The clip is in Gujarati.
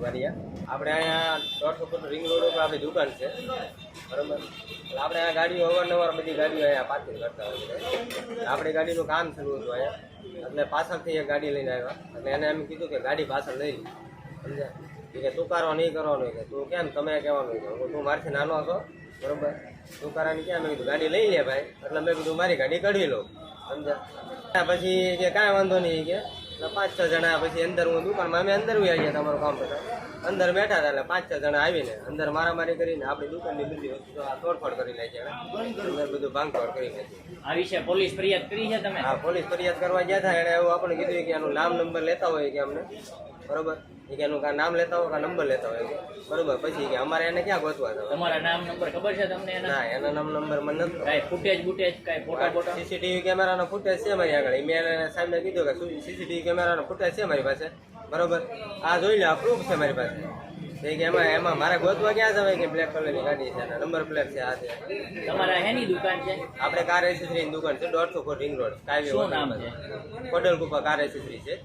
વારિયા. આપણે અહીંયા 150 ફૂટ રિંગ રોડ ઉપર આપણી દુકાન છે, બરાબર. એટલે આપણે આ ગાડીઓ અવારનવાર બધી ગાડીઓ અહીંયા પાર્કિંગ કરતા હોય છે. આપણી ગાડીનું કામ શરૂ હતું અહીંયા, એટલે પાછળથી એક ગાડી લઈને આવ્યા. એટલે એને એમ કીધું કે ગાડી પાછળ લઈ લી, સમજ્યા? કે તુકારો નહીં કરવાનો, કે તું કેમ તમે કહેવાનું, કે તું મારથી નાનો છો, બરાબર. તુકારાની ક્યાં? મેં કીધું ગાડી લઈ લે ભાઈ. એટલે મેં કીધું મારી ગાડી કાઢી લો, સમજ્યા? પછી કે કાંઈ વાંધો નહીં, કે 5-6 જણા પછી અંદર હું દુકાનમાં અમે અંદર આવી ગયા, તમારું કામ બધા અંદર બેઠા હતા. એટલે 5-6 જણા આવીને અંદર મારામારી કરીને આપણી દુકાનની બધી વસ્તુ તોડફોડ કરી લે છે, અંદર બધું ભાંગતોડ કરી લે છે. આ વિશે પોલીસ ફરિયાદ કરી છે તમે? હા, પોલીસ ફરિયાદ કરવા ગયા હતા. એણે એવું આપણને કીધું કે એનું નામ નંબર લેતા હોય કે અમને, બરોબર, કે એનું કાં નામ લેતા હોય કાં નંબર લેતા હોય કે, બરોબર. પછી કે અમારે એને ક્યાં ગોતવા હતા? તમારા નામ નંબર ખબર છે તમને? ના, એના નામ નંબર મને નથી. કાંઈ ફૂટેજ બુટેજ કાંઈ ફોટા સીસીટીવી કેમેરાનો ફૂટેજ છે મારી આગળ. મેં એને સાહેબને કીધું કે સીસીટીવી કેમેરાનો ફૂટેજ છે મારી પાસે, બરોબર. આ જોઈ લે, આ પ્રૂફ છે મારી પાસે. કે એમાં મારે ગોતવા ક્યાં જવાય કે બ્લેક કલરની ગાડી છે, નંબર પ્લેટ છે, આ છે. તમારા હેની દુકાન છે? આપણે કાર એસેસરીની દુકાન છે, 150 ફૂટ રિંગ રોડ, શું નામ છે? કોડલકુપા કાર એસેસરી છે.